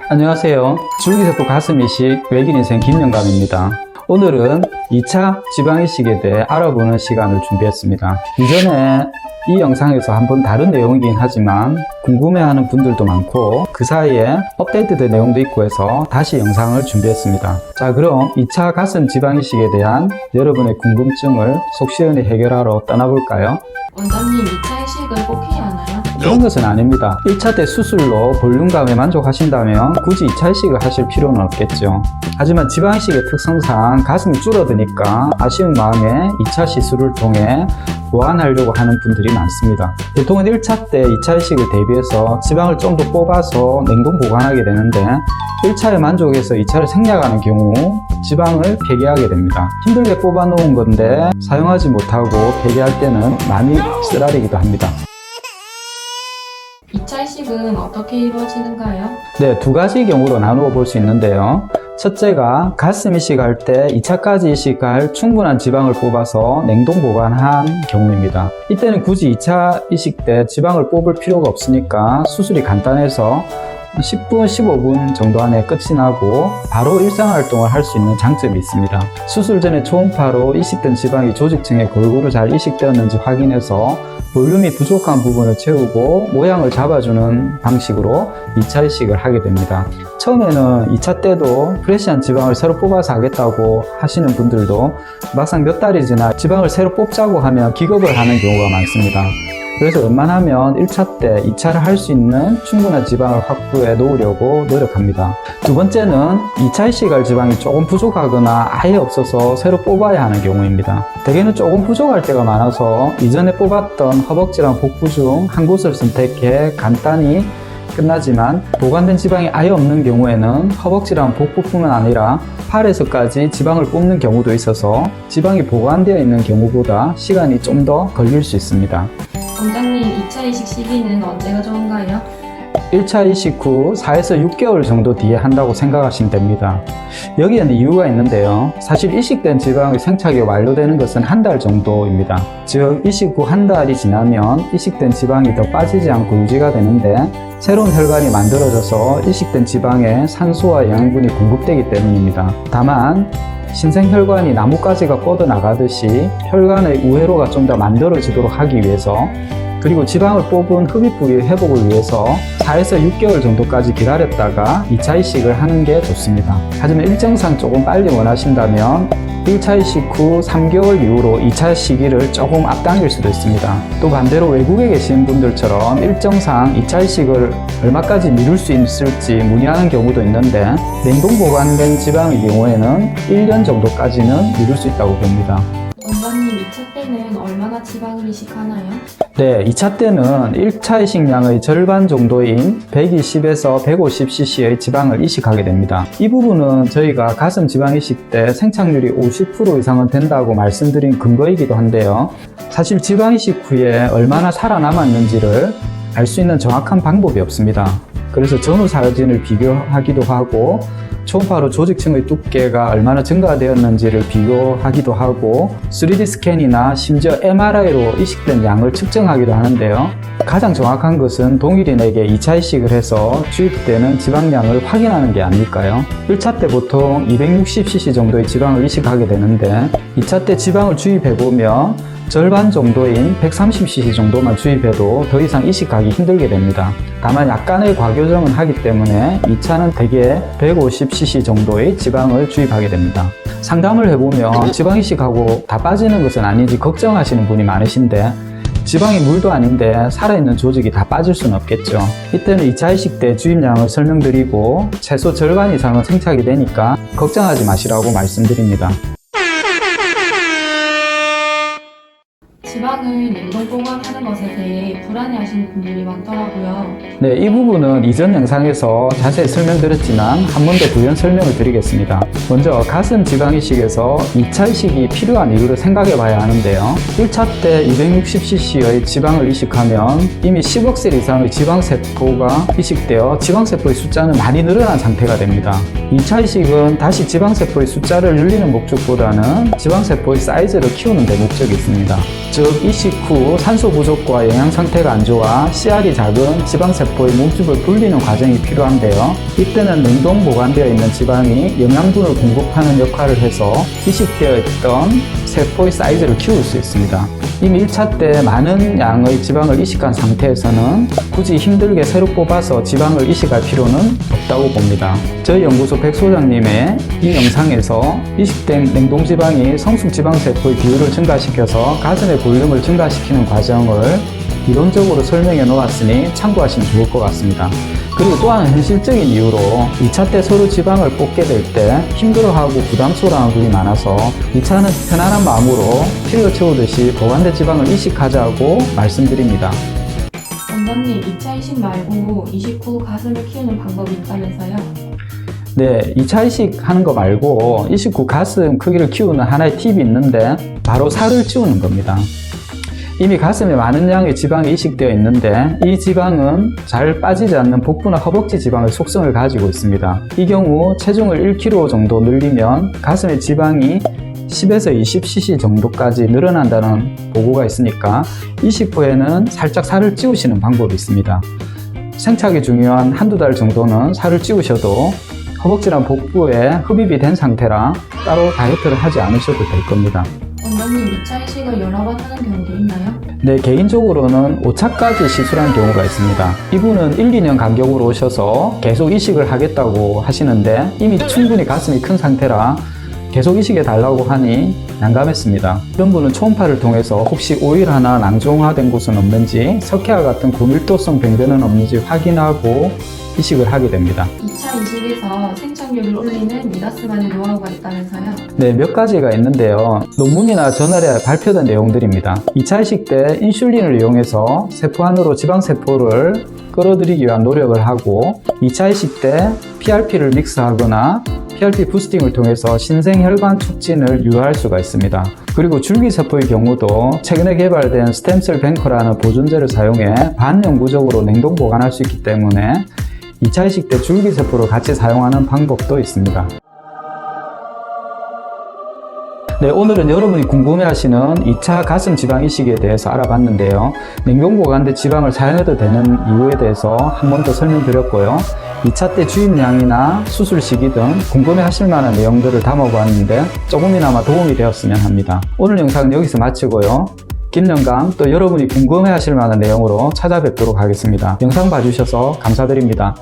안녕하세요. 줄기세포 가슴이식 외길인생 김영감입니다. 오늘은 2차 지방이식에 대해 알아보는 시간을 준비했습니다. 이전에 이 영상에서 한번 다른 내용이긴 하지만 궁금해하는 분들도 많고 그 사이에 업데이트된 내용도 있고 해서 다시 영상을 준비했습니다. 자, 그럼 2차 가슴 지방이식에 대한 여러분의 궁금증을 속 시원히 해결하러 떠나볼까요? 원장님, 2차 이식을 꼭 해야 하나요? 그런 것은 아닙니다. 1차 때 수술로 볼륨감에 만족하신다면 굳이 2차 이식을 하실 필요는 없겠죠. 하지만 지방이식의 특성상 가슴이 줄어드니까 아쉬운 마음에 2차 시술을 통해 보완하려고 하는 분들이 많습니다. 보통은 1차 때 2차 이식을 대비해서 지방을 좀 더 뽑아서 냉동 보관하게 되는데 1차에 만족해서 2차를 생략하는 경우 지방을 폐기하게 됩니다. 힘들게 뽑아놓은 건데 사용하지 못하고 폐기할 때는 많이 쓰라리기도 합니다. 2차 이식은 어떻게 이루어지는가요? 네, 두 가지 경우로 나누어 볼 수 있는데요. 첫째가 가슴 이식할 때 2차까지 이식할 충분한 지방을 뽑아서 냉동 보관한 경우입니다. 이때는 굳이 2차 이식 때 지방을 뽑을 필요가 없으니까 수술이 간단해서 10분, 15분 정도 안에 끝이 나고 바로 일상활동을 할 수 있는 장점이 있습니다. 수술 전에 초음파로 이식된 지방이 조직층에 골고루 잘 이식되었는지 확인해서 볼륨이 부족한 부분을 채우고 모양을 잡아주는 방식으로 2차 이식을 하게 됩니다. 처음에는 2차 때도 프레시한 지방을 새로 뽑아서 하겠다고 하시는 분들도 막상 몇 달이 지나 지방을 새로 뽑자고 하면 기겁을 하는 경우가 많습니다. 그래서 웬만하면 1차 때 2차를 할 수 있는 충분한 지방을 확보해 놓으려고 노력합니다. 두 번째는 2차 이식할 지방이 조금 부족하거나 아예 없어서 새로 뽑아야 하는 경우입니다. 대개는 조금 부족할 때가 많아서 이전에 뽑았던 허벅지랑 복부 중 한 곳을 선택해 간단히 끝나지만 보관된 지방이 아예 없는 경우에는 허벅지랑 복부뿐만 아니라 팔에서까지 지방을 뽑는 경우도 있어서 지방이 보관되어 있는 경우보다 시간이 좀 더 걸릴 수 있습니다. 원장님, 2차 이식 시기는 언제가 좋은가요? 1차 이식 후 4에서 6개월 정도 뒤에 한다고 생각하시면 됩니다. 여기에는 이유가 있는데요. 사실 이식된 지방의 생착이 완료되는 것은 한 달 정도입니다. 즉, 이식 후 한 달이 지나면 이식된 지방이 더 빠지지 않고 유지가 되는데 새로운 혈관이 만들어져서 이식된 지방에 산소와 영양분이 공급되기 때문입니다. 다만 신생혈관이 나뭇가지가 뻗어나가듯이 혈관의 우회로가 좀 더 만들어지도록 하기 위해서 그리고 지방을 뽑은 흡입부의 회복을 위해서 4에서 6개월 정도까지 기다렸다가 2차 이식을 하는 게 좋습니다. 하지만 일정상 조금 빨리 원하신다면 1차 이식 후 3개월 이후로 2차 시기를 조금 앞당길 수도 있습니다. 또 반대로 외국에 계신 분들처럼 일정상 2차 이식을 얼마까지 미룰 수 있을지 문의하는 경우도 있는데 냉동 보관된 지방의 경우에는 1년 정도까지는 미룰 수 있다고 봅니다. 원장님, 2차 때는 얼마나 지방을 이식하나요? 네, 2차 때는 1차 이식량의 절반 정도인 120에서 150cc의 지방을 이식하게 됩니다. 이 부분은 저희가 가슴 지방 이식 때 생착률이 50% 이상은 된다고 말씀드린 근거이기도 한데요. 사실 지방 이식 후에 얼마나 살아남았는지를 알 수 있는 정확한 방법이 없습니다. 그래서 전후 사진을 비교하기도 하고 초음파로 조직층의 두께가 얼마나 증가되었는지를 비교하기도 하고 3D 스캔이나 심지어 MRI로 이식된 양을 측정하기도 하는데요. 가장 정확한 것은 동일인에게 2차 이식을 해서 주입되는 지방량을 확인하는 게 아닐까요? 1차 때 보통 260cc 정도의 지방을 이식하게 되는데 2차 때 지방을 주입해보면 절반 정도인 130cc 정도만 주입해도 더 이상 이식하기 힘들게 됩니다. 다만 약간의 과교정은 하기 때문에 2차는 대개 150cc 정도의 지방을 주입하게 됩니다. 상담을 해보면 지방 이식하고 다 빠지는 것은 아닌지 걱정하시는 분이 많으신데 지방이 물도 아닌데 살아있는 조직이 다 빠질 수는 없겠죠. 이때는 2차 이식 때 주입량을 설명드리고 최소 절반 이상은 생착이 되니까 걱정하지 마시라고 말씀드립니다. 지방을 냉동 보관하는 것에 대해 불안해하시는 분들이 많더라고요. 네, 이 부분은 이전 영상에서 자세히 설명드렸지만 한 번 더 부연 설명을 드리겠습니다. 먼저 가슴 지방 이식에서 2차 이식이 필요한 이유를 생각해 봐야 하는데요. 1차 때 260cc의 지방을 이식하면 이미 10억 셀 이상의 지방세포가 이식되어 지방세포의 숫자는 많이 늘어난 상태가 됩니다. 2차 이식은 다시 지방세포의 숫자를 늘리는 목적보다는 지방세포의 사이즈를 키우는 데 목적이 있습니다. 즉, 이 이식 후 산소 부족과 영양 상태가 안 좋아 씨알이 작은 지방세포의 몸집을 불리는 과정이 필요한데요. 이때는 냉동 보관되어 있는 지방이 영양분을 공급하는 역할을 해서 이식되어 있던 세포의 사이즈를 키울 수 있습니다. 이미 1차 때 많은 양의 지방을 이식한 상태에서는 굳이 힘들게 새로 뽑아서 지방을 이식할 필요는 없다고 봅니다. 저희 연구소 백 소장님의 이 영상에서 이식된 냉동지방이 성숙지방세포의 비율을 증가시켜서 가슴의 볼륨을 증가시키는 과정을 이론적으로 설명해 놓았으니 참고하시면 좋을 것 같습니다. 그리고 또한 현실적인 이유로 2차 때 서로 지방을 뽑게 될 때 힘들어하고 부담스러워하는 분이 많아서 2차는 편안한 마음으로 필러 채우듯이 보관된 지방을 이식하자고 말씀드립니다. 원장님, 2차 이식 말고 이식 후 가슴을 키우는 방법이 있다면서요? 네, 2차 이식하는 거 말고 이식 후 가슴 크기를 키우는 하나의 팁이 있는데 바로 살을 찌우는 겁니다. 이미 가슴에 많은 양의 지방이 이식되어 있는데 이 지방은 잘 빠지지 않는 복부나 허벅지 지방의 속성을 가지고 있습니다. 이 경우 체중을 1kg 정도 늘리면 가슴의 지방이 10에서 20cc 정도까지 늘어난다는 보고가 있으니까 이식 후에는 살짝 살을 찌우시는 방법이 있습니다. 생착이 중요한 한두 달 정도는 살을 찌우셔도 허벅지랑 복부에 흡입이 된 상태라 따로 다이어트를 하지 않으셔도 될 겁니다. 원장님, 2차 이식을 여러 번 하는 경우도 있나요? 네, 개인적으로는 5차까지 시술한 경우가 있습니다. 이분은 1, 2년 간격으로 오셔서 계속 이식을 하겠다고 하시는데 이미 충분히 가슴이 큰 상태라 계속 이식해 달라고 하니 난감했습니다. 이런 분은 초음파를 통해서 혹시 오일하나 낭종화된 곳은 없는지 석회와 같은 고밀도성 병변은 없는지 확인하고 이식을 하게 됩니다. 2차 이식에서 생착률을 올리는 미다스만의 노하우가 있다면서요? 네, 몇 가지가 있는데요. 논문이나 저널에 발표된 내용들입니다. 2차 이식 때 인슐린을 이용해서 세포 안으로 지방세포를 끌어들이기 위한 노력을 하고 2차 이식 때 PRP를 믹스하거나 PRP 부스팅을 통해서 신생혈관 촉진을 유도할 수가 있습니다. 그리고 줄기세포의 경우도 최근에 개발된 스템셀 뱅커라는 보존제를 사용해 반영구적으로 냉동 보관할 수 있기 때문에 2차 이식 때 줄기세포를 같이 사용하는 방법도 있습니다. 네, 오늘은 여러분이 궁금해하시는 2차 가슴 지방 이식에 대해서 알아봤는데요. 냉동 보관된 지방을 사용해도 되는 이유에 대해서 한 번 더 설명드렸고요. 2차 때 주입량이나 수술 시기 등 궁금해하실 만한 내용들을 담아보았는데 조금이나마 도움이 되었으면 합니다. 오늘 영상은 여기서 마치고요. 긴 영상 또 여러분이 궁금해하실 만한 내용으로 찾아뵙도록 하겠습니다. 영상 봐주셔서 감사드립니다.